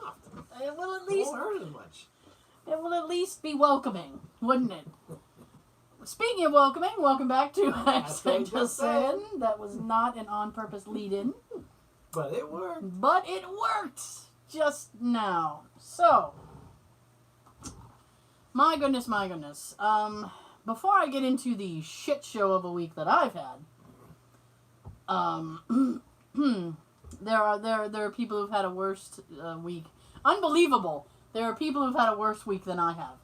soft. It will at It least won't hurt as much. it will at least be welcoming, wouldn't it? Speaking of welcoming, welcome back to Accent to Sin. That was not an on-purpose lead-in. But it worked. But it worked just now. So, my goodness. Before I get into the shit show of a week that I've had, there are people who've had a worse week. Unbelievable. There are people who've had a worse week than I have.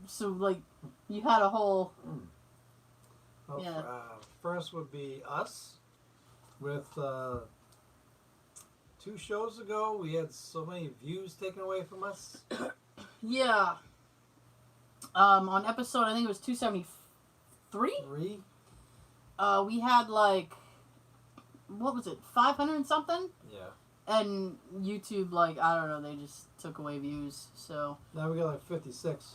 So like, you had a whole. Well, Yeah. First would be us. With 2 shows ago, we had so many views taken away from us. Yeah. On episode, I think it was 273. 3. We had like, what was it, 500 and something? Yeah. And YouTube, like, I don't know, they just took away views, so. Now we got like 56.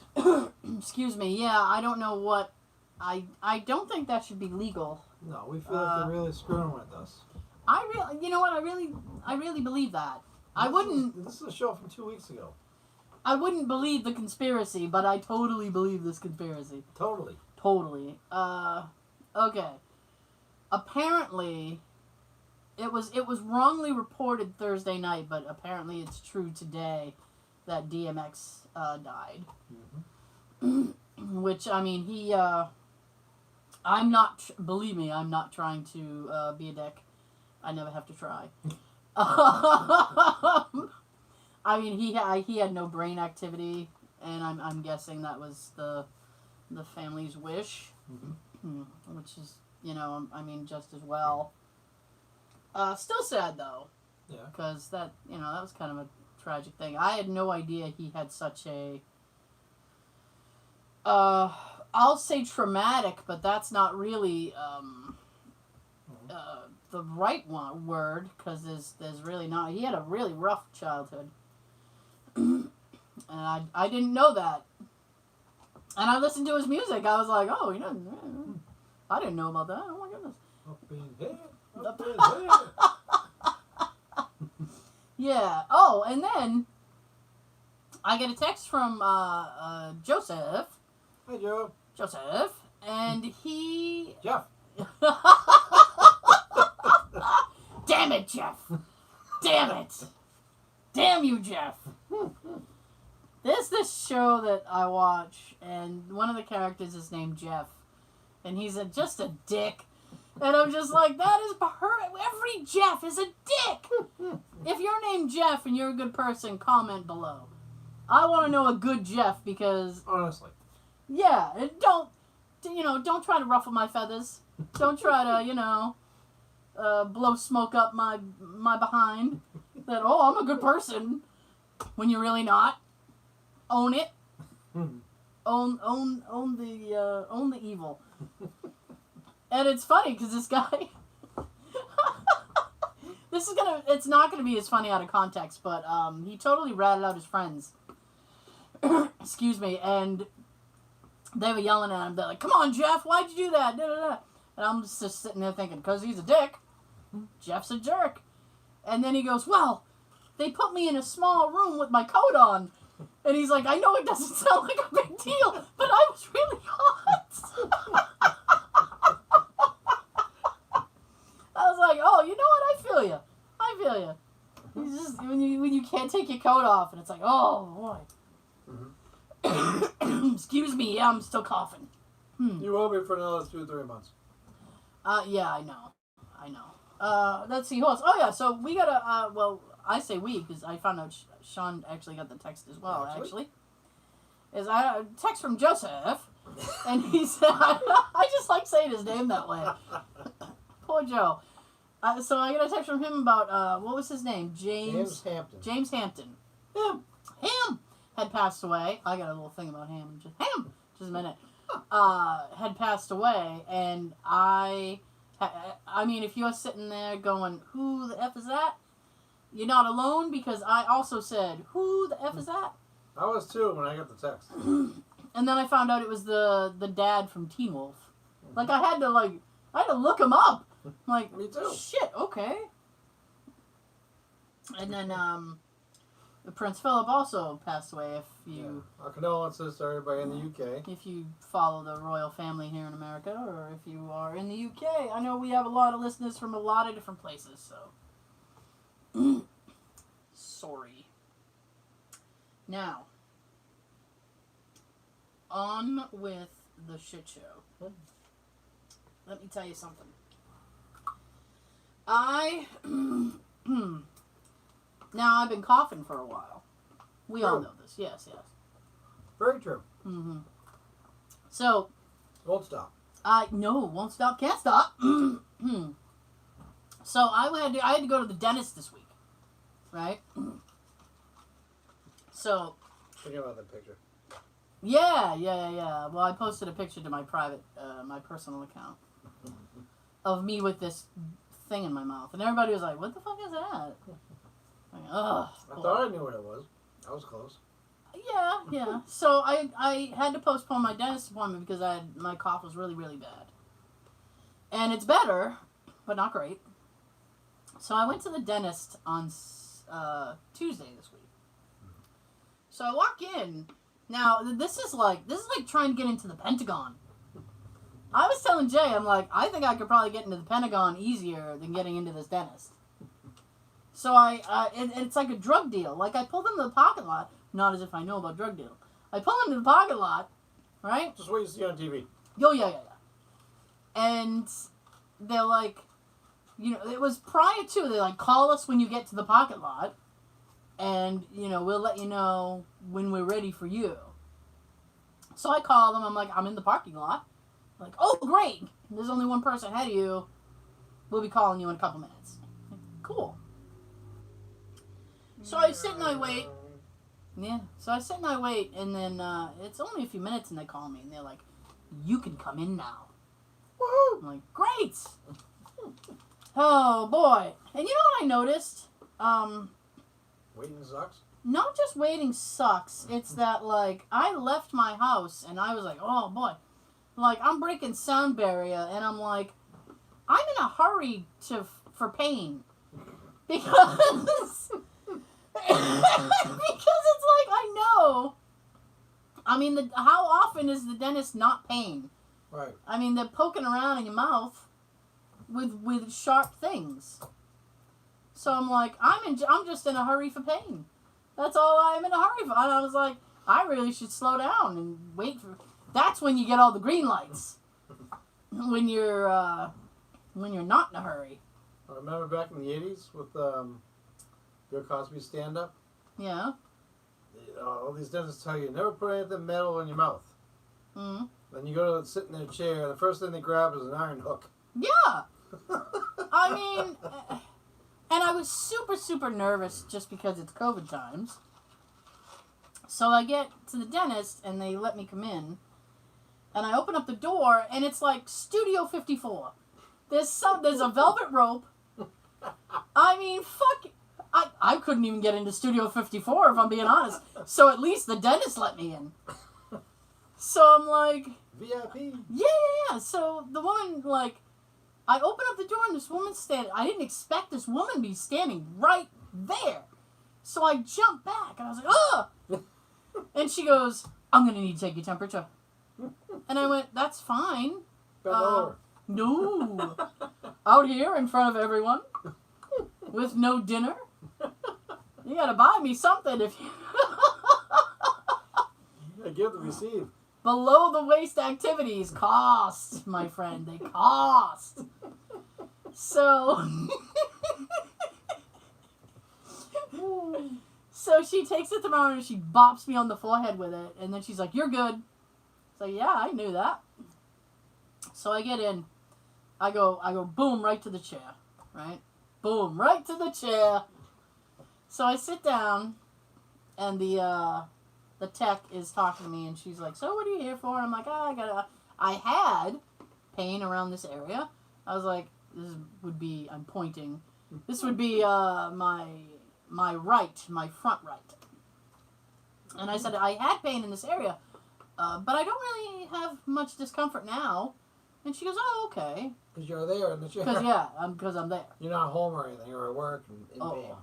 Excuse me, yeah, I don't know what, I don't think that should be legal. No, we feel like they're really screwing with us. You know what, I really believe that. This is a show from 2 weeks ago. I wouldn't believe the conspiracy, but I totally believe this conspiracy. Totally. Totally. Okay. Apparently, it was wrongly reported Thursday night, but apparently it's true today that DMX died. Mm-hmm. Which, I mean, believe me, I'm not trying to be a dick. I never have to try. I mean, he had no brain activity, and I'm guessing that was the family's wish, which is, you know, I mean, just as well. Still sad though. Yeah. Because that was kind of a tragic thing. I had no idea he had such a. I'll say traumatic, but that's not really the right word, because there's really not. He had a really rough childhood. And I didn't know that. And I listened to his music. I was like, oh, I didn't know about that. Oh my goodness. Up in here. Up in here. Yeah. Oh, and then I get a text from Joseph. Hi, Joe. Joseph. And he... Jeff. Damn it, Jeff. Damn it. Damn you, Jeff. There's this show that I watch, and one of the characters is named Jeff. And he's just a dick. And I'm just like, that is every Jeff is a dick. If you're named Jeff and you're a good person, comment below. I want to know a good Jeff, because... Honestly. Yeah, and don't try to ruffle my feathers. Don't try to, blow smoke up my behind. That, oh, I'm a good person, when you're really not. Own it. Own the evil. And it's funny because this guy. It's not gonna be as funny out of context, but he totally ratted out his friends. Excuse me, and they were yelling at him. They're like, "Come on, Jeff, why'd you do that?" Da, da, da. And I'm just sitting there thinking, because he's a dick. Jeff's a jerk. And then he goes, "Well, they put me in a small room with my coat on." And he's like, "I know it doesn't sound like a big deal, but I was really hot." I was like, "Oh, you know what? I feel you. It's just when you can't take your coat off, and it's like, oh boy." Mm-hmm. Excuse me. Yeah, I'm still coughing. You will be for another 2 or 3 months. Yeah, I know. Let's see who else. Oh yeah, so we got a. Well, I say we because I found out Sean actually got the text as well. Actually, is a text from Joseph, and he said, I just like saying his name that way. Poor Joe. So I got a text from him about what was his name? James Hampton. James Hampton. Him had passed away. I got a little thing about him. Just a minute. Had passed away, and I mean, if you're sitting there going, "Who the F is that?" You're not alone, because I also said, "Who the F is that?" I was too when I got the text. And then I found out it was the dad from Teen Wolf. Like, I had to look him up. Like, Me too. Shit, okay. And then Prince Philip also passed away. If you Our condolences to everybody in the UK. if you follow the royal family here in America, or if you are in the UK, I know we have a lot of listeners from a lot of different places. So sorry. Now, on with the shit show. Let me tell you something. Now, I've been coughing for a while. We all True. know this. Yes, yes. Very true. Mm-hmm. So, Won't stop. no, won't stop, can't stop. So, I had to go to the dentist this week, right? So, Forget about that picture. yeah. Well, I posted a picture to my my personal account of me with this thing in my mouth, and everybody was like, "What the fuck is that?" Like, ugh. I thought I knew what it was. I was close. Yeah. So I had to postpone my dentist appointment because my cough was really, really bad. And it's better, but not great. So I went to the dentist on Tuesday this week. So I walk in. Now, this is like trying to get into the Pentagon. I was telling Jay, I'm like, I think I could probably get into the Pentagon easier than getting into this dentist. So it's like a drug deal. Like, I pulled into the parking lot, not as if I know about drug deal. I pull into the parking lot, right? Just what you see on TV. Yeah. And they're like, it was prior to, they're like, call us when you get to the parking lot, and, we'll let you know when we're ready for you. So I call them, I'm like, I'm in the parking lot. They're like, oh, great, there's only one person ahead of you. We'll be calling you in a couple minutes. Like, cool. So I sit and I wait. Yeah. So I sit and I wait, and then it's only a few minutes, and they call me, and they're like, "You can come in now." Woohoo! I'm like, "Great!" Oh boy! And you know what I noticed? Waiting sucks. Not just waiting sucks. It's that like I left my house, and I was like, "Oh boy!" Like I'm breaking sound barrier, and I'm like, I'm in a hurry for pain because. Because it's like I know. I mean, how often is the dentist not paying? Right. I mean, they're poking around in your mouth with sharp things. So I'm like, I'm just in a hurry for pain. That's all I'm in a hurry for. And I was like, I really should slow down and wait for. That's when you get all the green lights. When you're not in a hurry. I remember back in the 80s with Bill Cosby's stand-up. Yeah. All these dentists tell you never put anything metal in your mouth. Mm-hmm. Then you go to sit in their chair, and the first thing they grab is an iron hook. Yeah. I mean, and I was super, super nervous just because it's COVID times. So I get to the dentist, and they let me come in. And I open up the door, and it's like Studio 54. There's a velvet rope. I mean, fuck. I couldn't even get into Studio 54, if I'm being honest. So at least the dentist let me in. So I'm like... VIP. Yeah. So the woman, like... I open up the door and this woman's standing... I didn't expect this woman to be standing right there. So I jumped back and I was like, ugh! And she goes, I'm going to need to take your temperature. And I went, that's fine. Bend over. No. Out here in front of everyone. With no dinner. You gotta buy me something if you... You gotta give to receive. Below the waist activities cost, my friend. They cost. So... So she takes the thermometer and she bops me on the forehead with it. And then she's like, you're good. So yeah, I knew that. So I get in. I go boom, right to the chair. Right? Boom, right to the chair. So I sit down, and the tech is talking to me, and she's like, so what are you here for? And I'm like, I had pain around this area. I was like, I'm pointing. This would be my front right. And I said, I had pain in this area, but I don't really have much discomfort now. And she goes, oh, okay. Because you're there in the chair. Because I'm there. You're not home or anything. You're at work and in pain.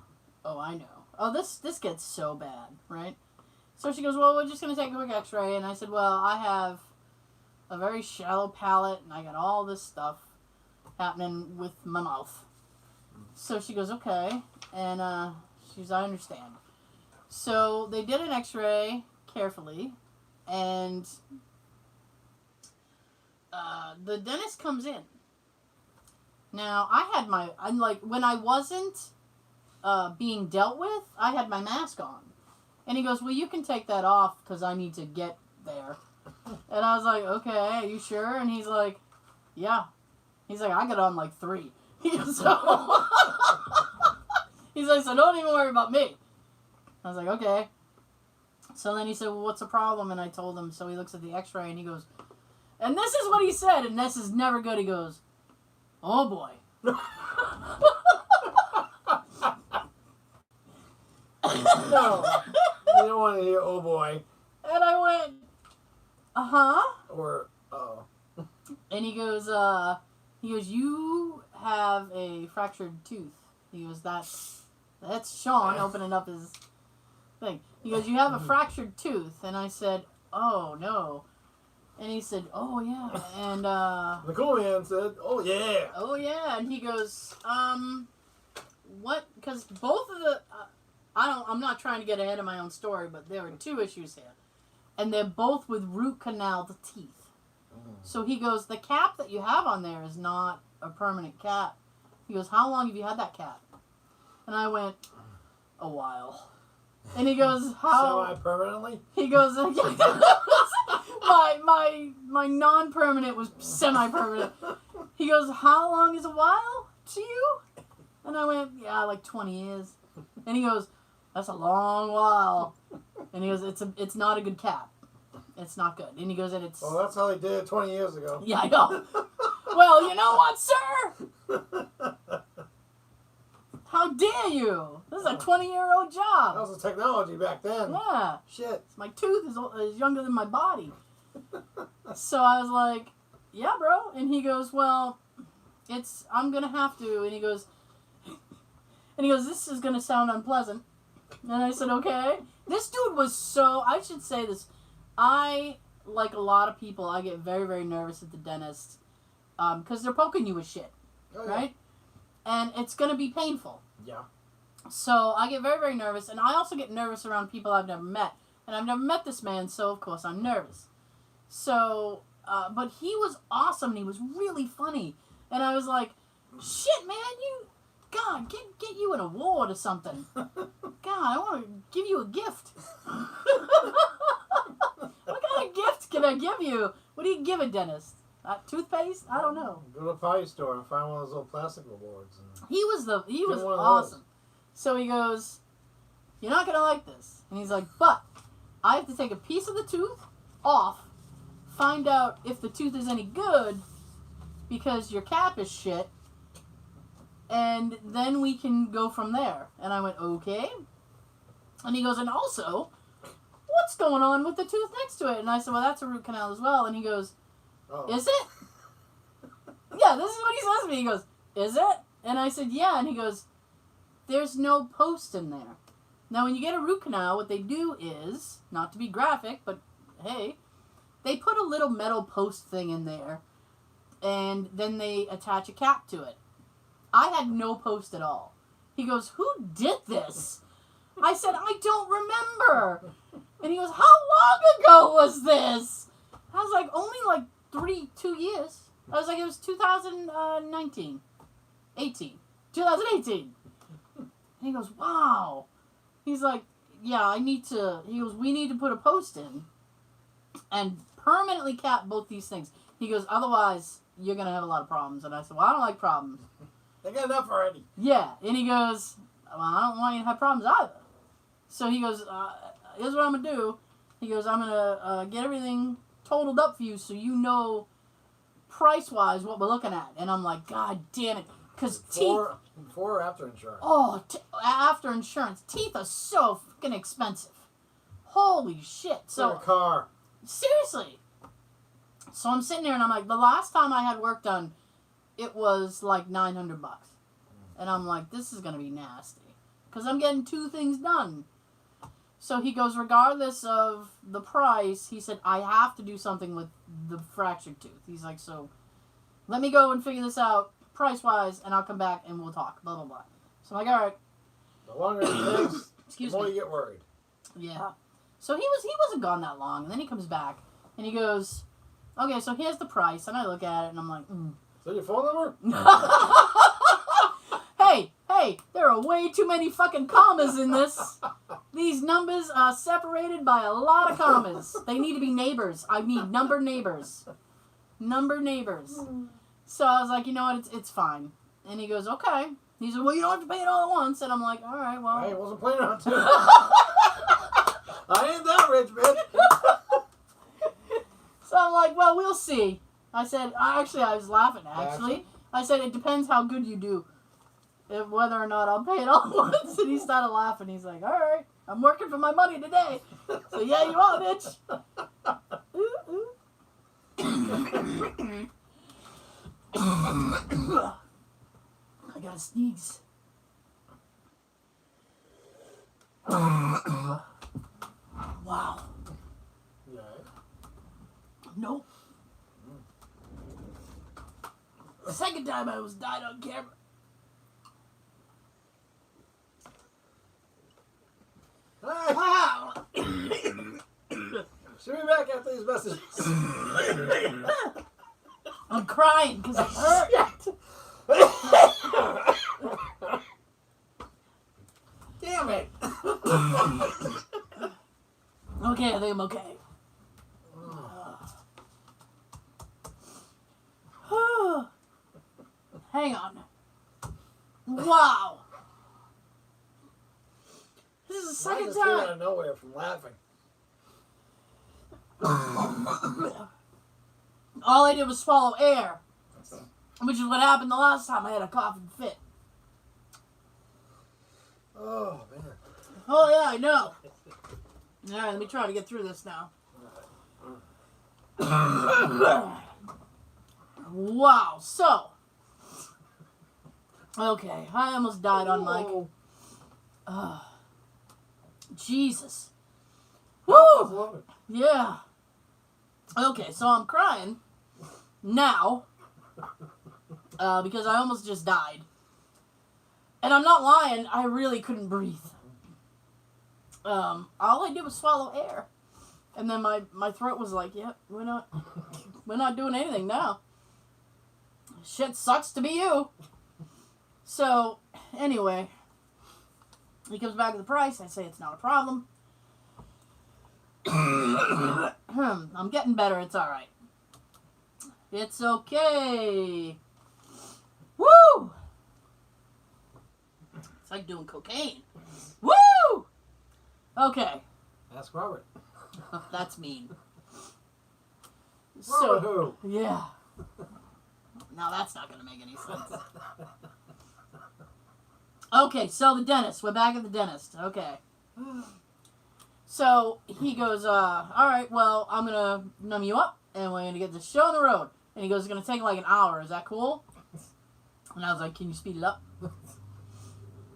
Oh, I know. Oh, this gets so bad, right? So she goes, well, we're just going to take a quick x-ray. And I said, well, I have a very shallow palate, and I got all this stuff happening with my mouth. So she goes, okay. And she goes, I understand. So they did an x-ray carefully, and the dentist comes in. Now, I'm like, when I wasn't being dealt with, I had my mask on. And he goes, well, you can take that off because I need to get there. And I was like, okay, are you sure? And he's like, yeah. He's like, I got on like 3. He's like, so don't even worry about me. I was like, okay. So then he said, well, what's the problem? And I told him. So he looks at the x-ray and he goes, and this is what he said, and this is never good. He goes, oh boy. No. You don't want to hear, oh boy. And I went, uh-huh. Or, oh. And he goes, you have a fractured tooth. He goes, that's Sean opening up his thing. He goes, you have a fractured tooth. And I said, oh, no. And he said, oh, yeah. And, the cool man said, oh, yeah. oh, yeah. And he goes, what? Because both of the, I'm not trying to get ahead of my own story, but there are 2 issues here. And they're both with root canal teeth. So he goes, the cap that you have on there is not a permanent cap. He goes, how long have you had that cap? And I went, a while. And he goes, how? Semi-permanently? He goes, my non-permanent was semi-permanent. He goes, how long is a while to you? And I went, yeah, like 20 years. And he goes, that's a long while. And he goes, it's not a good cap. It's not good. And he goes, and it's... Well, that's how they did it 20 years ago. Yeah, I know. Well, you know what, sir? How dare you? This is a 20-year-old job. That was the technology back then. Yeah. Shit. My tooth is younger than my body. So I was like, yeah, bro. And he goes, well, I'm going to have to. And he goes, this is going to sound unpleasant. And I said, okay. This dude was I should say this. I, like a lot of people, I get very, very nervous at the dentist because they're poking you with shit, Oh, yeah. right? And it's going to be painful. Yeah. So I get very, very nervous. And I also get nervous around people I've never met. And I've never met this man, so of course I'm nervous. So, but he was awesome and he was really funny. And I was like, shit, man, God, get you an award or something. God, I want to give you a gift. What kind of gift can I give you? What do you give a dentist? Toothpaste? I don't know. Go to a pie store and find one of those little plastic awards. He was one of awesome. So he goes, you're not going to like this. And he's like, but I have to take a piece of the tooth off, find out if the tooth is any good because your cap is shit, and then we can go from there. And I went, okay. And he goes, and also, what's going on with the tooth next to it? And I said, well, that's a root canal as well. And he goes, is it? Yeah, this is what he says to me. He goes, is it? And I said, yeah. And he goes, there's no post in there. Now, when you get a root canal, what they do is, not to be graphic, but hey, they put a little metal post thing in there, and then they attach a cap to it. I had no post at all. He goes, who did this? I said, I don't remember. And he goes, how long ago was this? I was like, only like 2 years. I was like, it was 2019. 2018. And he goes, wow. He's like, yeah, he goes, we need to put a post in and permanently cap both these things. He goes, otherwise, you're going to have a lot of problems. And I said, well, I don't like problems. They got enough already. Yeah. And he goes, well, I don't want you to have problems either. So he goes, here's what I'm going to do. He goes, I'm going to get everything totaled up for you so you know price-wise what we're looking at. And I'm like, God damn it. Because teeth... Before or after insurance? Oh, after insurance. Teeth are so fucking expensive. Holy shit. So like a car. Seriously. So I'm sitting there and I'm like, the last time I had work done, it was like $900. And I'm like, this is going to be nasty. because I'm getting 2 things done. So he goes, regardless of the price, he said, I have to do something with the fractured tooth. He's like, so let me go and figure this out price-wise, and I'll come back and we'll talk, blah, blah, blah. So I'm like, all right. The longer it takes, Excuse the more me. you get worried. Yeah. So he wasn't gone that long, and then he comes back, and he goes, okay, so here's the price, and I look at it, and I'm like, Is that your phone number? Hey, there are way too many fucking commas in this. These numbers are separated by a lot of commas. They need to be neighbors. I need number neighbors. Number neighbors. So I was like, you know what, it's fine. And he goes, okay. He said, well, you don't have to pay it all at once. And I'm like, all right, well. I wasn't planning on to. I ain't that rich, bitch. So I'm like, well, we'll see. I said, actually, I was laughing, actually. I said, it depends how good you do. Whether or not I'll pay it all at once. And he started laughing. He's like, all right, I'm working for my money today. So yeah, you are, bitch. I gotta sneeze. Wow. Yeah. Nope. The second time I was died on camera. Wow. Should be back after these messages. I'm crying because it hurt. Damn it. Okay, I think I'm okay. Hang on. Wow. This is the second Mine just came out time. of nowhere from laughing. All I did was swallow air, which is what happened the last time I had a coughing fit. Oh, man. Oh, yeah, I know. All right, let me try to get through this now. Wow, so. Okay, I almost died on mic. Jesus. Woo! Yeah. Okay, so I'm crying now because I almost just died. And I'm not lying, I really couldn't breathe. All I did was swallow air. And then my throat was like, yep, we're not doing anything now. Shit sucks to be you. So, anyway, he comes back with the price. I say it's not a problem. I'm getting better. It's all right. It's okay. Woo! It's like doing cocaine. Woo! Okay. Ask Robert. That's mean. Robert So, who? yeah. Now that's not going to make any sense. Okay, so the dentist. We're back at the dentist. Okay. So he goes, all right, well, I'm going to numb you up, and we're going to get the show on the road. And he goes, it's going to take like an hour. Is that cool? And I was like, can you speed it up?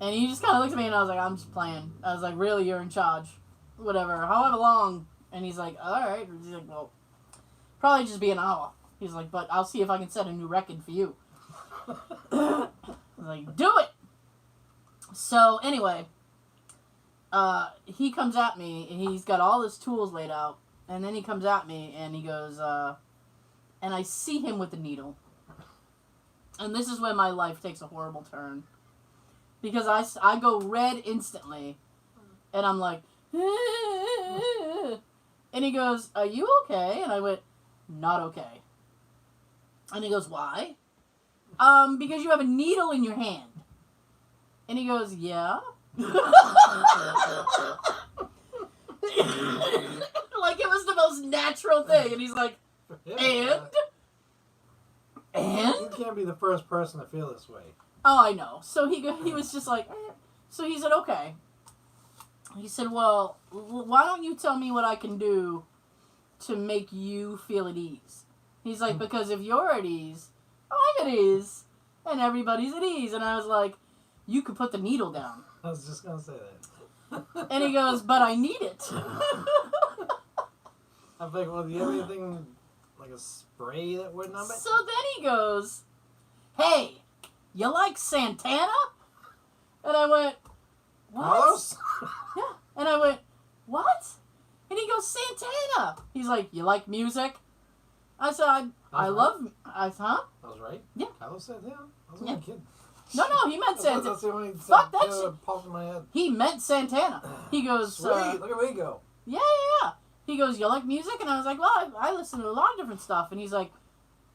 And he just kind of looked at me, and I was like, I'm just playing. I was like, really, you're in charge. Whatever, however long. And he's like, all right. He's like, well, probably just be an hour. He's like, but I'll see if I can set a new record for you. I was like, do it. So anyway, he comes at me, and he's got all his tools laid out. And then he comes at me, and he goes, and I see him with the needle. And this is when my life takes a horrible turn. Because I go red instantly. And I'm like, and he goes, are you okay? And I went, not okay. And he goes, why? Because you have a needle in your hand. And he goes, yeah. Like it was the most natural thing. And he's like, and? You can't be the first person to feel this way. Oh, I know. So he was just like, so he said, okay. He said, well, why don't you tell me what I can do to make you feel at ease? He's like, because if you're at ease, I'm at ease, and everybody's at ease. And I was like, you could put the needle down. I was just gonna say that. And he goes, but I need it. I'm like, well, do you have anything like a spray that would numb it? So then he goes, hey, you like Santana? And I went, what? Carlos? Yeah. And I went, what? And he goes, Santana. He's like, you like music? I said, I love. I said, huh? I was right. Yeah. Carlos said, yeah. I was Yeah. only kidding. No, he meant Santana. That's the only Fuck that popped in my head. He meant Santana. He goes, Sweet, look at me go. yeah. He goes, you like music? And I was like, well, I listen to a lot of different stuff. And he's like,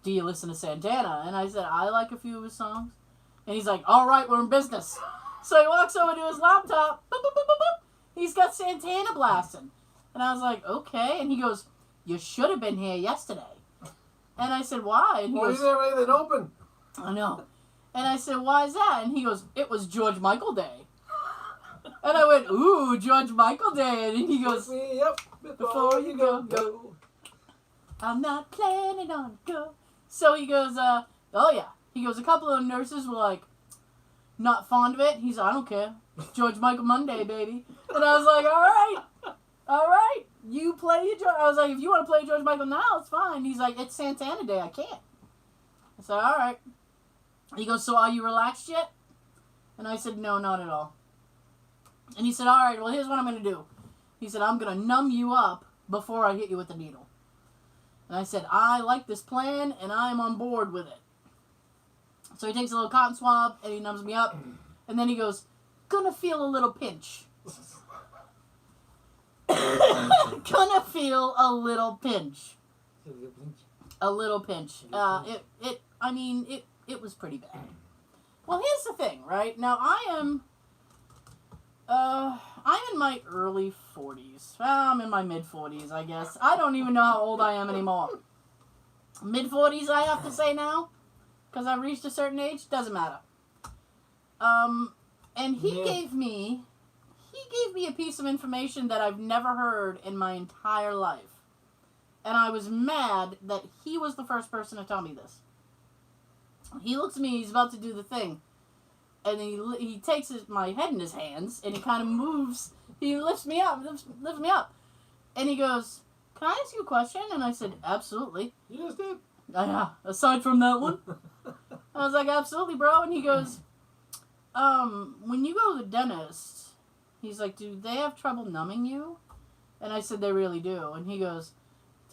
do you listen to Santana? And I said, I like a few of his songs. And he's like, all right, we're in business. So he walks over to his laptop. Boop, boop, boop, boop, boop. He's got Santana blasting. And I was like, okay. And he goes, you should have been here yesterday. And I said, why? And he Well, goes, you didn't have anything open. I know. And I said, why is that? And he goes, it was George Michael Day. And I went, ooh, George Michael Day. And he goes, Pick me up before you go. I'm not planning on go. So he goes, oh yeah. He goes, a couple of nurses were like, not fond of it. He's like, I don't care. George Michael Monday, baby. And I was like, all right. You play your George. I was like, if you want to play George Michael now, it's fine. He's like, it's Santana Day. I can't. I said, all right. He goes, so are you relaxed yet? And I said, no, not at all. And he said, all right, well, here's what I'm going to do. He said, I'm going to numb you up before I hit you with the needle. And I said, I like this plan, and I'm on board with it. So he takes a little cotton swab, and he numbs me up. And then he goes, gonna feel a little pinch. Gonna feel a little pinch. A little pinch. It was pretty bad. Well, here's the thing, right? Now, I'm in my early 40s. Well, I'm in my mid-40s, I guess. I don't even know how old I am anymore. Mid-40s, I have to say now. Because I've reached a certain age. Doesn't matter. And he gave me a piece of information that I've never heard in my entire life. And I was mad that he was the first person to tell me this. He looks at me, he's about to do the thing. And he takes my head in his hands, and he kind of moves. He lifts me up. And he goes, can I ask you a question? And I said, absolutely. You just did. Yeah, aside from that one. I was like, absolutely, bro. And he goes, when you go to the dentist, he's like, do they have trouble numbing you? And I said, they really do. And he goes,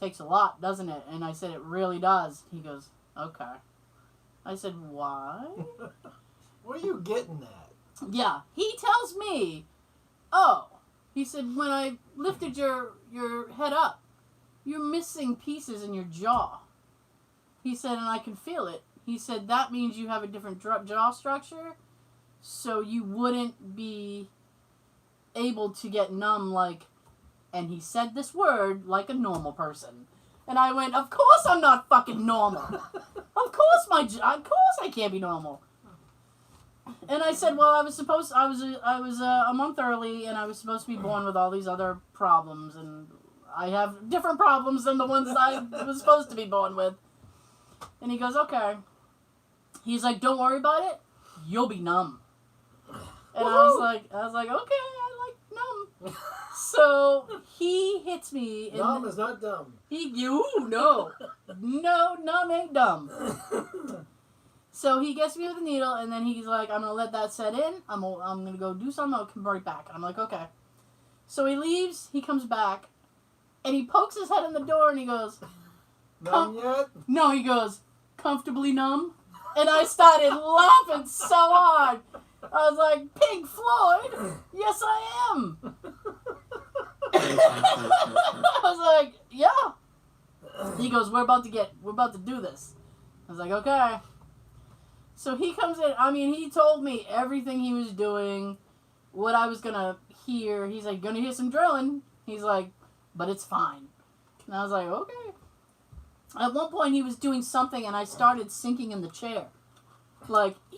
takes a lot, doesn't it? And I said, it really does. He goes, okay. I said, why? What are you getting at? Yeah, he tells me, oh, he said, when I lifted your head up, you're missing pieces in your jaw. He said, and I can feel it. He said, that means you have a different jaw structure, so you wouldn't be able to get numb like, and he said this word, like a normal person. And I went, of course I'm not fucking normal. Of course I can't be normal. And I said, well, I was a month early, and I was supposed to be born with all these other problems, and I have different problems than the ones I was supposed to be born with. And he goes, okay. He's like, don't worry about it. You'll be numb. And I was like, okay, I like numb. So he hits me. Numb is not dumb. No, numb ain't dumb. So he gets me with a needle, and then he's like, I'm going to let that set in. I'm going to go do something. I'll come right back. I'm like, okay. So he leaves. He comes back, and he pokes his head in the door, and he goes, Numb yet? no, he goes, comfortably numb? And I started laughing so hard. I was like, Pink Floyd? Yes, I am. I was like, yeah. He goes, we're about to do this. I was like, okay. So he comes in. I mean, he told me everything he was doing, what I was going to hear. He's like, gonna hear some drilling. He's like, but it's fine. And I was like, okay. At one point, he was doing something, and I started sinking in the chair. Like, ee!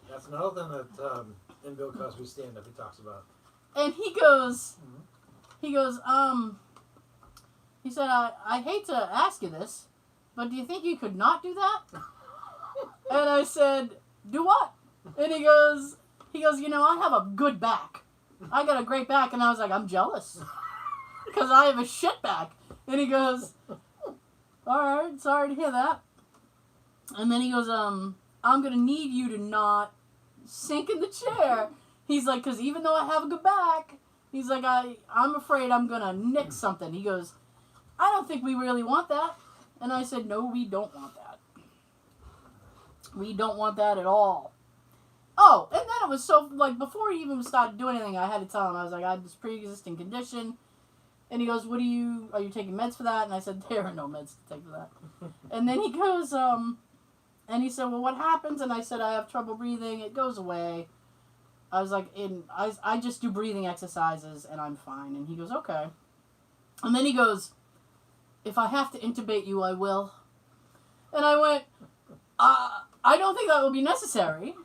That's another thing that in Bill Cosby's stand-up he talks about. And he goes, he said, I hate to ask you this, but do you think you could not do that? And I said, do what? And he goes, He goes, I have a good back. I got a great back. And I was like, I'm jealous. Because I have a shit back. And he goes, all right, sorry to hear that. And then he goes, I'm going to need you to not sink in the chair. He's like, because even though I have a good back, he's like, I'm afraid I'm going to nick something. He goes, I don't think we really want that. And I said, no, we don't want that. We don't want that at all. Oh, and then it was so, like, before he even started doing anything, I had to tell him, I was like, I had this pre-existing condition. And he goes, are you taking meds for that? And I said, there are no meds to take for that. And then he goes, and he said, well, what happens? And I said, I have trouble breathing. It goes away. I was like, I just do breathing exercises, and I'm fine. And he goes, okay. And then he goes, if I have to intubate you, I will. And I went, I don't think that will be necessary.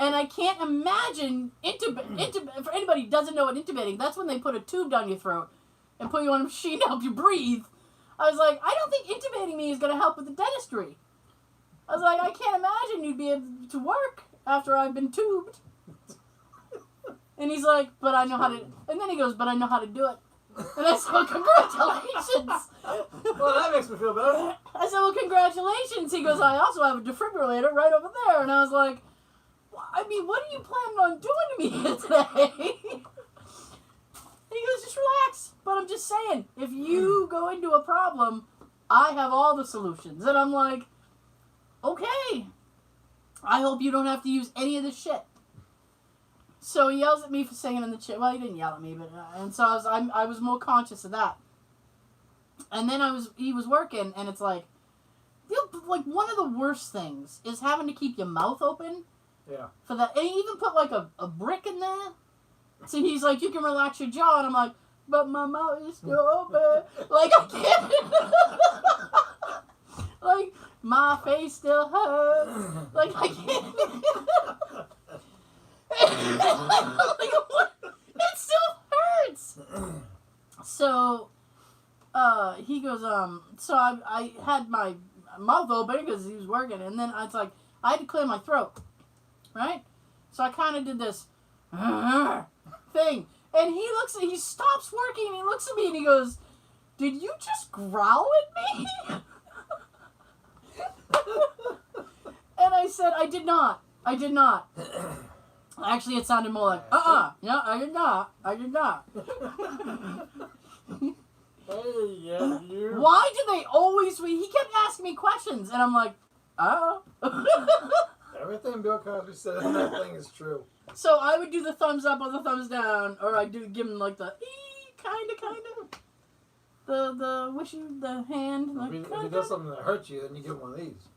And I can't imagine, for anybody who doesn't know what intubating, that's when they put a tube down your throat and put you on a machine to help you breathe. I was like, I don't think intubating me is going to help with the dentistry. I was like, I can't imagine you'd be able to work after I've been tubed. And he's like, but I know how to, and then he goes, but I know how to do it. And I said, well, congratulations. Well, that makes me feel better. I said, well, congratulations. He goes, I also have a defibrillator right over there. And I was like, I mean, what are you planning on doing to me here today? And he goes, just relax. But I'm just saying, if you go into a problem, I have all the solutions. And I'm like, okay. I hope you don't have to use any of this shit. So he yells at me for singing in the chair. Well, he didn't yell at me, but and so I was more conscious of that. And then he was working, and it's like one of the worst things is having to keep your mouth open. Yeah. For that, and he even put like a brick in there. So he's like, you can relax your jaw, and I'm like, but my mouth is still open. Like I can't. Like my face still hurts. Like I can't. It still hurts. So, he goes, so I had my mouth open because he was working, and then I was like, I had to clear my throat, right? So I kind of did this thing, and he stops working, and he looks at me, and he goes, did you just growl at me? And I said, I did not. Actually, it sounded more like, no, I did not. Hey, yeah, you. Why do they always, he kept asking me questions, and I'm like, Everything Bill Cosby said in that thing is true. So I would do the thumbs up or the thumbs down, or I'd give him like the, kind of. The hand. Like, If he does something that hurts you, then you give him one of these.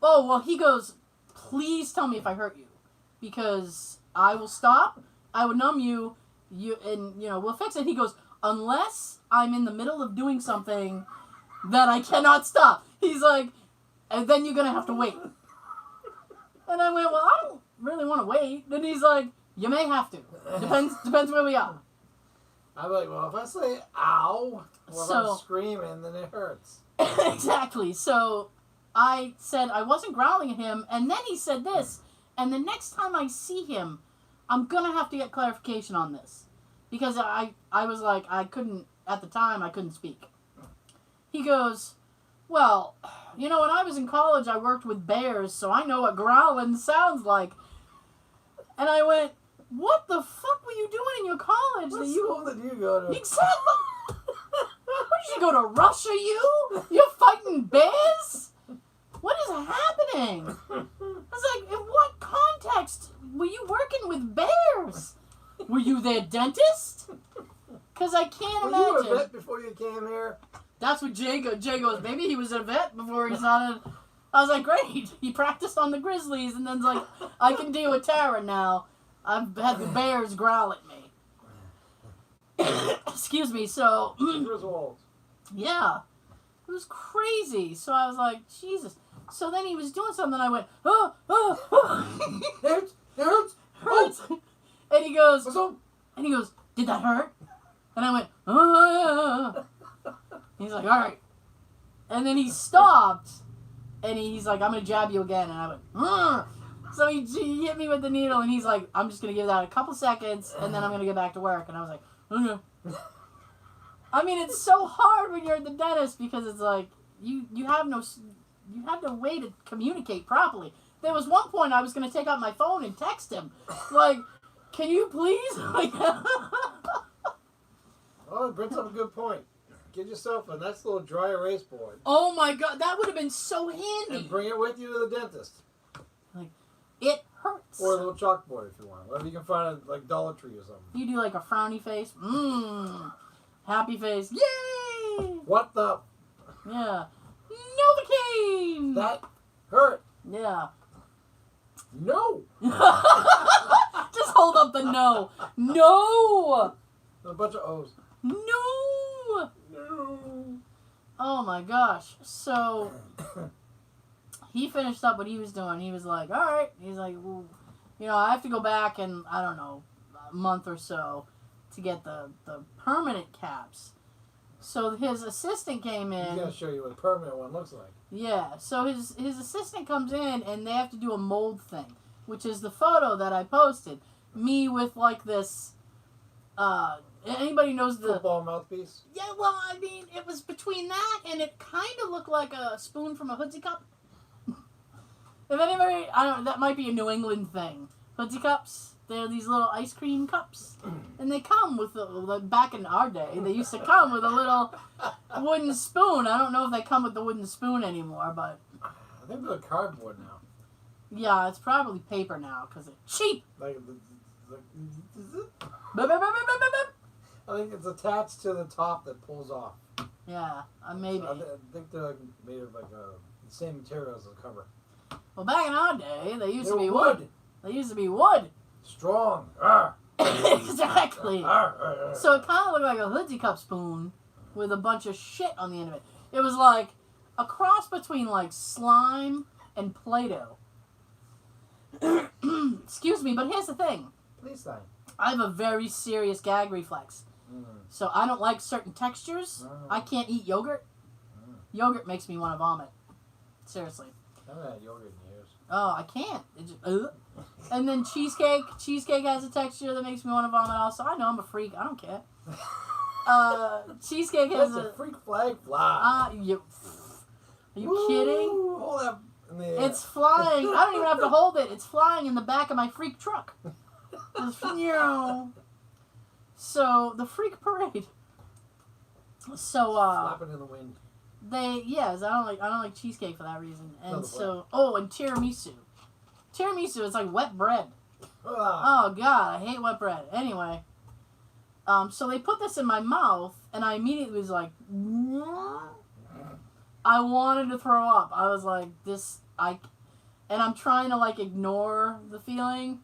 Oh, well, he goes, please tell me if I hurt you. Because I will stop, I will numb you, and we'll fix it. He goes, unless I'm in the middle of doing something that I cannot stop. He's like, and then you're going to have to wait. And I went, well, I don't really want to wait. And he's like, you may have to. Depends where we are. I'm like, well, if I say ow, if I'm screaming, then it hurts. Exactly. So I said I wasn't growling at him, and then he said this. And the next time I see him, I'm going to have to get clarification on this. Because I was like, at the time, I couldn't speak. He goes, well, when I was in college, I worked with bears, so I know what growling sounds like. And I went, what the fuck were you doing in your college? What school did you go to? Exactly. What, did you go to Russia, you? You're fighting bears? What is happening? I was like, in what context were you working with bears? Were you their dentist? Because I can't imagine. Were you a vet before you came here? That's what Jay goes, maybe he was a vet before he started. I was like, great. He practiced on the Grizzlies, and then's like, I can deal with Tara now. I've had the bears growl at me. Excuse me, so. Griswold. Yeah. It was crazy. So I was like, Jesus. So then he was doing something, and I went, oh. Hurts. And he goes, What's up? and he goes, did that hurt? And I went, oh. He's like, all right. And then he stopped, and he's like, I'm going to jab you again. And I went, So he hit me with the needle, and he's like, I'm just going to give that a couple seconds, and then I'm going to get back to work. And I was like, okay. I mean, it's so hard when you're at the dentist because it's like, you have no way to communicate properly. There was one point I was going to take out my phone and text him. Like, can you please? Like, Oh, it brings up a good point. Get yourself a nice little dry erase board. oh my God, that would have been so handy. And bring it with you to the dentist. It hurts. Or a little chalkboard if you want. Whatever you can find at like Dollar Tree or something. You do like a frowny face. Happy face. Yay! What the? Yeah. Novocaine! That hurt. Yeah. No. Just hold up the no. No! A bunch of O's. No! No. Oh my gosh. So, he finished up what he was doing. He was like, alright. He's like, well, I have to go back in, I don't know, a month or so to get the permanent caps. So his assistant came in. He's going to show you what a permanent one looks like. Yeah. So his assistant comes in and they have to do a mold thing, which is the photo that I posted. Me with like this, anybody knows the... Football mouthpiece? Yeah, well, I mean, it was between that and it kind of looked like a spoon from a Hoodsie cup. If anybody, I don't know, that might be a New England thing. Hoodsie cups, they're these little ice cream cups. And they come with, back in our day, they used to come with a little wooden spoon. I don't know if they come with the wooden spoon anymore, but... I think they're cardboard now. Yeah, it's probably paper now, because it's cheap. Like, is it? Bup, bup, bup, bup, bup, bup. I think it's attached to the top that pulls off. Yeah, maybe. I think they're like made of like the same material as the cover. Well, back in our day, they used They to be were wood. They used to be wood. Strong. Arr. Exactly. Arr, arr, arr. So it kind of looked like a Hoodsie cup spoon with a bunch of shit on the end of it. It was like a cross between like slime and Play-Doh. Excuse me, but here's the thing. Please sign. I have a very serious gag reflex. So I don't like certain textures. I can't eat yogurt. Yogurt makes me want to vomit. Seriously. I haven't had yogurt in years. Oh, I can't. It just, And then cheesecake. Cheesecake has a texture that makes me want to vomit also. I know I'm a freak. I don't care. Cheesecake has That's a freak flag fly. Are you kidding? Hold that in the air. It's flying. I don't even have to hold it. It's flying in the back of my freak truck. So, the freak parade. So, flapping in the wind. I don't like cheesecake for that reason. And Another so, and tiramisu. Tiramisu is like wet bread. Ah. Oh god, I hate wet bread. Anyway, so they put this in my mouth, and I immediately was like, I wanted to throw up. I was like, and I'm trying to like ignore the feeling.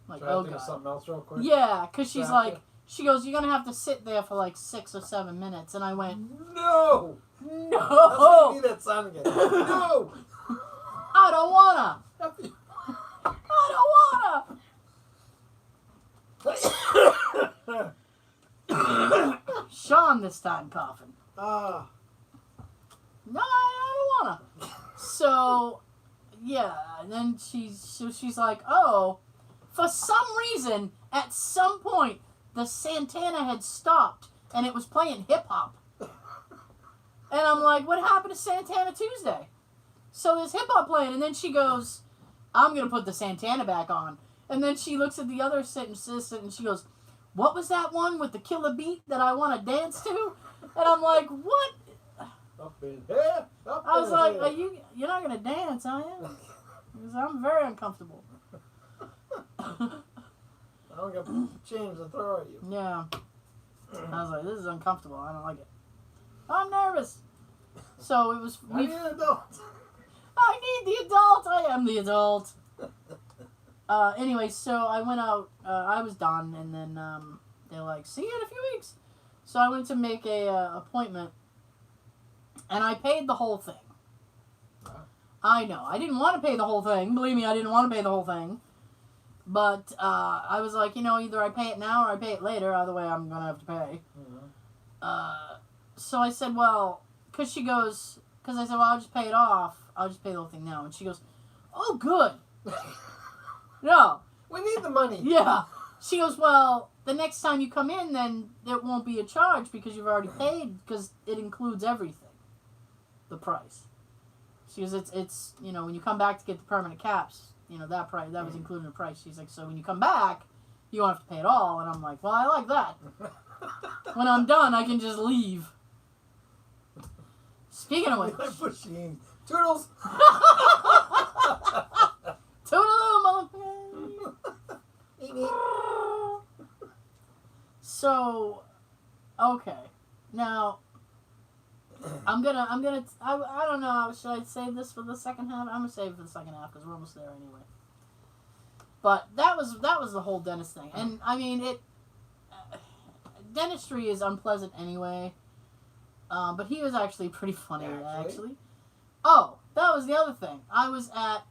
Like, Try to oh think of god. something else real quick. Yeah, because she's Gotcha. like, she goes, you're gonna have to sit there for like 6 or 7 minutes, and I went, No! no, Let's not do that sound again. No! I don't wanna. I don't wanna. Sean this time coughing. Ah. No, I don't wanna. So, yeah, and then she's like, oh, for some reason, at some point, the Santana had stopped, and it was playing hip-hop. And I'm like, what happened to Santana Tuesday? So there's hip-hop playing, and then she goes, I'm going to put the Santana back on. And then she looks at the other assistant, and she goes, what was that one with the killer beat that I want to dance to? And I'm like, what? Up in here. Up I was in like, here. you're not going to dance, are you? Because I'm very uncomfortable. I don't got change to throw at you. Yeah. I was like, this is uncomfortable. I don't like it. I'm nervous. So it was... I need an adult. I need the adult. I am the adult. Anyway, so I went out. I was done, and then they're like, see you in a few weeks. So I went to make a appointment, and I paid the whole thing. I know. I didn't want to pay the whole thing. Believe me, I didn't want to pay the whole thing. But I was like, either I pay it now or I pay it later. Either way, I'm going to have to pay. Mm-hmm. So I said, well, because I said, well, I'll just pay it off. I'll just pay the whole thing now. And she goes, oh, good. No. We need the money. Yeah. She goes, well, the next time you come in, then it won't be a charge because you've already paid because it includes everything. The price. She goes, it's when you come back to get the permanent caps, that price, that was included in the price. She's like, so when you come back, you don't have to pay it all. And I'm like, well, I like that. When I'm done, I can just leave. Speaking of which. Like Pusheen. Toodles. Toodaloo, motherfucker. So, okay. Now, I don't know, should I save this for the second half? I'm going to save it for the second half because we're almost there anyway. But that was the whole dentist thing. And, I mean, dentistry is unpleasant anyway. But he was actually pretty funny, actually. Oh, that was the other thing. I was at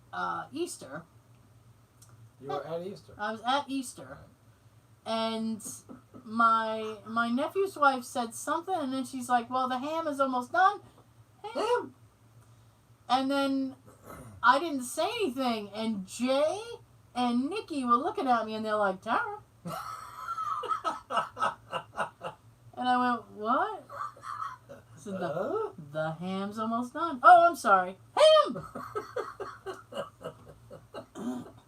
Easter. You were at Easter. I was at Easter. And my nephew's wife said something, and then she's like, well, the ham is almost done. Ham! And then I didn't say anything, and Jay and Nikki were looking at me, and they're like, Tara. And I went, what? I said, the ham's almost done. Oh, I'm sorry. Ham!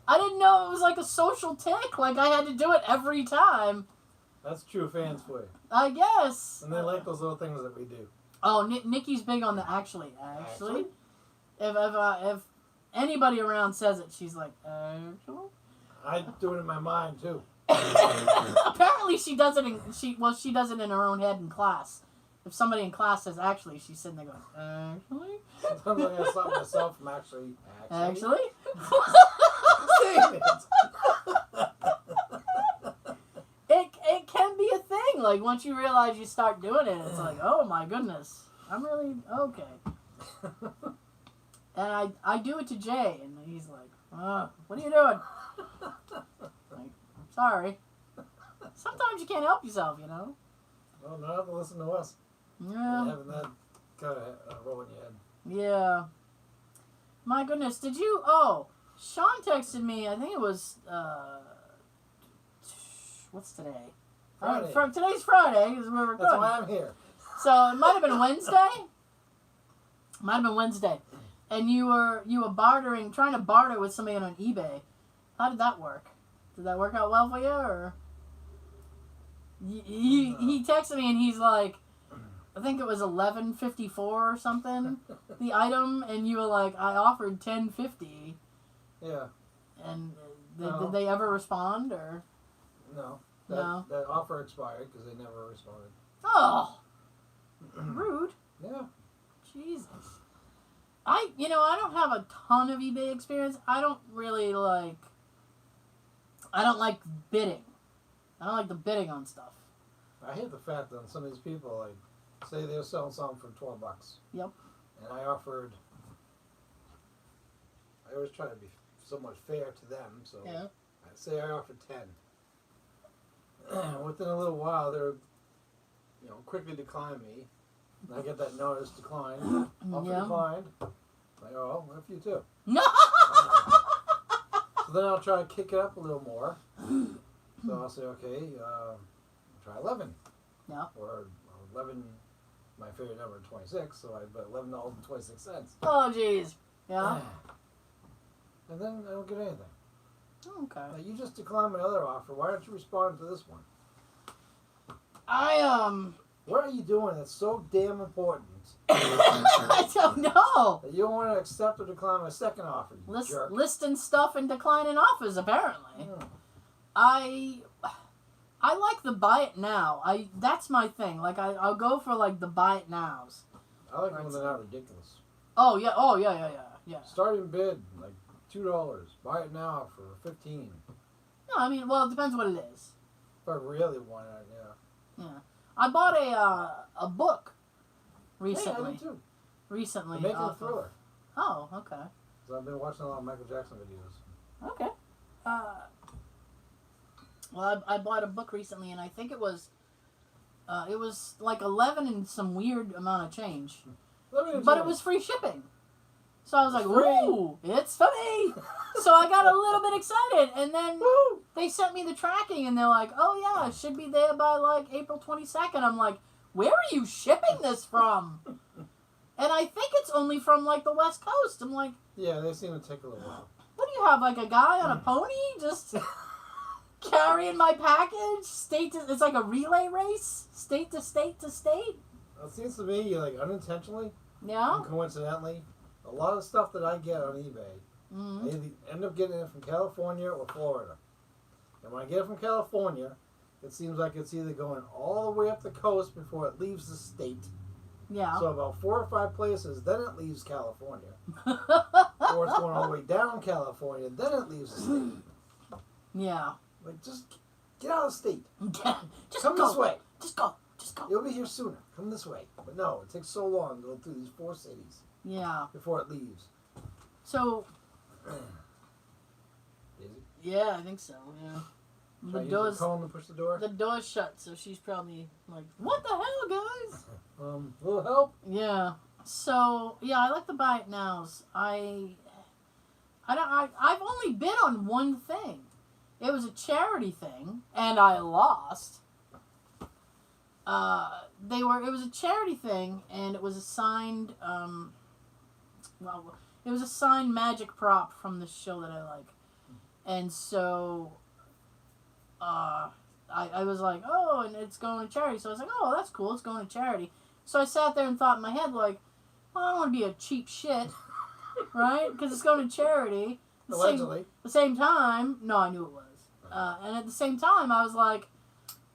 I didn't know it was like a social tick. Like I had to do it every time. That's true fans for you. I guess. And they like those little things that we do. Oh, Nikki's big on the actually. If anybody around says it, she's like, actually? I do it in my mind, too. Apparently she does it she does it in her own head in class. If somebody in class says actually, she's sitting there going, actually? Sometimes I gotta stop myself from actually. Actually? Saying It can be a thing. Like once you realize you start doing it, it's like, oh my goodness, I'm really okay. And I do it to Jay, and he's like, what are you doing? Like, sorry. Sometimes you can't help yourself, Well, not have to listen to us. Yeah. Having that kind of roll in your head. Yeah. My goodness, did you? Oh, Sean texted me. I think it was. What's today? Friday. Today's Friday because we're recording. That's why I'm here. So it might have been Wednesday. And you were trying to barter with somebody on eBay. How did that work? Did that work out well for you, or? He texted me and he's like, I think it was $11.54 or something, the item, and you were like, I offered $10.50. Yeah. And did they ever respond, or? No. No. That offer expired because they never responded. Oh, rude. Yeah. Jesus. I don't have a ton of eBay experience. I don't like bidding. I don't like the bidding on stuff. I hate the fact that some of these people, like, say they're selling something for $12. Yep. And I always try to be somewhat fair to them, so Yeah. I say I offered 10. Within a little while, they're, quickly decline me. And I get that notice, declined, offer Yeah. declined. Like, oh, what if you too? No. So then I'll try to kick it up a little more. So I'll say, okay, try 11. Yeah. Or 11, my favorite number, 26, so I bet $11.26. Oh, jeez. Yeah. And then I don't get anything. Okay. Now, you just declined my other offer. Why don't you respond to this one? What are you doing that's so damn important I don't know. that you don't want to accept or decline my second offer, you jerk? Listing stuff and declining offers, apparently. Hmm. I like the buy it now. That's my thing. Like I'll go for like the buy it nows. I like them when they're not ridiculous. Oh yeah. Starting bid, like $2. Buy it now for $15. No, I mean, well, it depends what it is. If I really want it, yeah. Yeah. I bought a book recently. Yeah, I did too. Recently. Making a Thriller. Oh, okay. So I've been watching a lot of Michael Jackson videos. Okay. Well, I bought a book recently, and I think it was like 11 and some weird amount of change. But it was free shipping. So I was like, It's free. ooh, it's free. So I got a little bit excited. And then Woo! they sent me the tracking and they're like, oh yeah, it should be there by like April 22nd. I'm like, where are you shipping this from? And I think it's only from like the West Coast. I'm like, Yeah, they seem to take a little while. what do you have, like a guy on a pony just carrying my package? It's like a relay race? State to state to state? It seems to me, like, unintentionally Yeah? and coincidentally, a lot of stuff that I get on eBay, Mm-hmm. I either end up getting it from California or Florida. And when I get it from California, it seems like it's either going all the way up the coast before it leaves the state. Yeah. So about 4 or 5 places, then it leaves California. Or it's going all the way down California, then it leaves the state. Yeah. Like, just get out of the state. Just Come go. this way. Just go. Just go. You'll be here sooner. Come this way. But no, it takes so long to go through these 4 cities Yeah. before it leaves. So, Is it? yeah, I think so. Yeah. Try The to use door's the cone to push the door. the door's shut, so she's probably like, "What the hell, guys?" Little help. Yeah. So yeah, I like the buy it nows. I've only bid on one thing. It was a charity thing, and I lost. It was a charity thing, and it was a signed, it was a signed magic prop from the show that I like. And so, I was like, oh, and it's going to charity. So I was like, oh, that's cool, it's going to charity. So I sat there and thought in my head, like, well, I don't want to be a cheap shit, right? Because it's going to charity. Allegedly. The same time, no, I knew it was. And at the same time, I was like,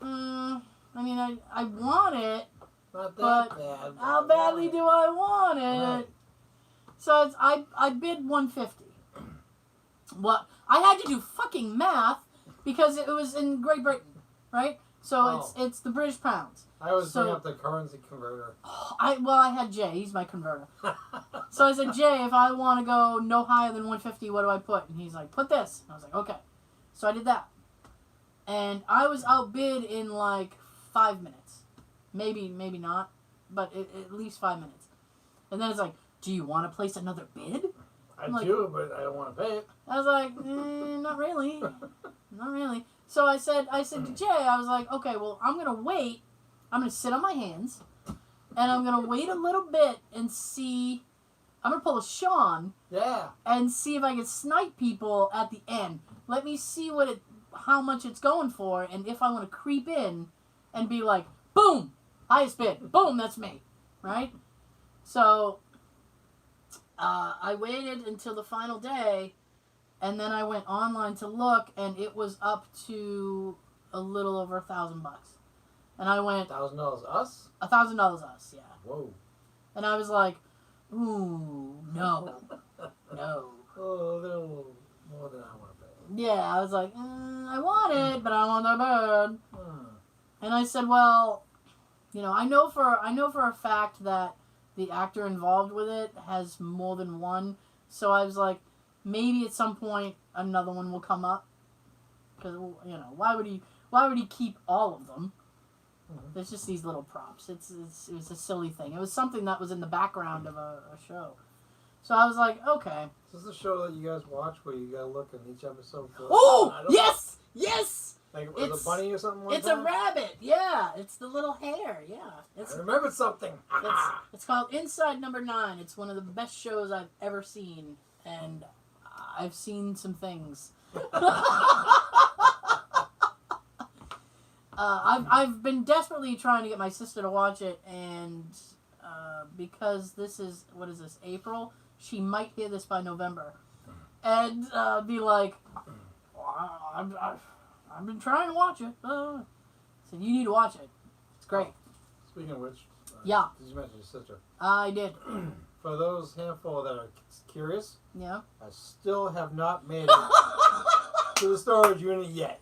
I mean, I want it, Not that but bad. how badly do I want it? Right. So I bid $150. What I had to do fucking math because it was in Great Britain, right? So it's the British pounds. I always So- bring up the currency converter. I had Jay. He's my converter. So I said, Jay, if I want to go no higher than 150, what do I put? And he's like, put this. And I was like, okay. So I did that, and I was outbid in like 5 minutes, maybe not, but at least 5 minutes. And then it's like, do you want to place another bid? I I'm like- do, but I don't want to pay it. I was like, not really, not really. So I said to Jay, I was like, okay, well, I'm gonna wait. I'm gonna sit on my hands, and I'm gonna wait a little bit and see. I'm gonna pull a Sean Yeah. and see if I can snipe people at the end. Let me see how much it's going for, and if I want to creep in and be like, boom, highest bid, boom, that's me, right? So I waited until the final day, and then I went online to look, and it was up to a little over $1,000. And I went, $1,000 us? $1,000 us, yeah. Whoa. And I was like, ooh, no. Oh, they're a little more than I want to pay. Yeah, I was like, I want it, but I want the bird. Hmm. And I said, well, I know for a fact that the actor involved with it has more than one. So I was like, maybe at some point another one will come up. Because why would he keep all of them? Mhm. There's just these little props. It was a silly thing. It was something that was in the background of a show. So I was like, okay. Is this a show that you guys watch where you gotta look in each episode for Oh, I don't- yes. Like with it's- a bunny or something? One It's time? a rabbit. Yeah, it's the little hair. Yeah, I remembered something. it's called Inside Number 9. It's one of the best shows I've ever seen, and I've seen some things. I've been desperately trying to get my sister to watch it, and because this is April, she might hear this by November, and be like, I've been trying to watch it. So you need to watch it. It's great. Speaking of which, Yeah. did you mention your sister? I did. For those handful that are curious, Yeah. I still have not made it to the storage unit yet.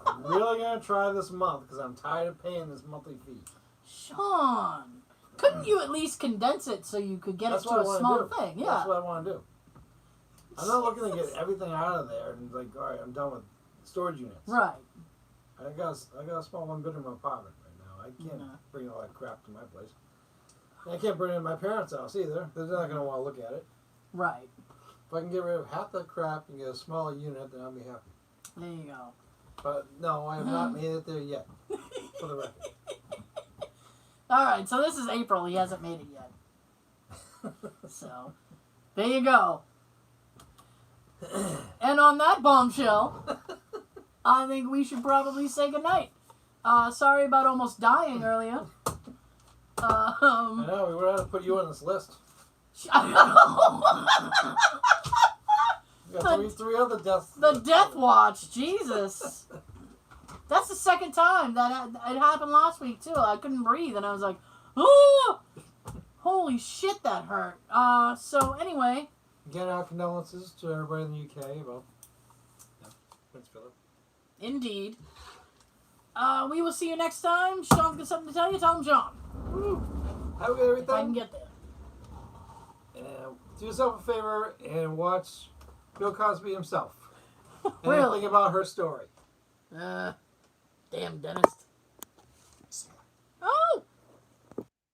I'm really gonna try this month because I'm tired of paying this monthly fee. Sean, couldn't you at least condense it so you could get That's it what to I a wanna small do. thing? Yeah. That's what I want to do. I'm not looking to get everything out of there and like, all right, I'm done with storage units. Right. I got a small 1-bedroom apartment right now. I can't No. bring all that crap to my place. I can't bring it to my parents' house either. They're not going to want to look at it. Right. If I can get rid of half that crap and get a smaller unit, then I'll be happy. There you go. But no, I have not made it there yet. For the record. All right, so this is April. He hasn't made it yet. So, there you go. And on that bombshell, I think we should probably say goodnight. Sorry about almost dying earlier. I know, we would have to put you on this list. We got three other deaths. The Death Watch, Jesus. That's the second time that it happened last week too. I couldn't breathe and I was like, oh, holy shit, that hurt. So anyway. Again, our condolences to everybody in the UK about Prince Philip. Indeed. We will see you next time. Sean's got something to tell you. Tell him, Sean. Woo. Have a good If I can everything. get there. Do yourself a favor and watch Bill Cosby himself. And Really? think about her story. Damn dentist.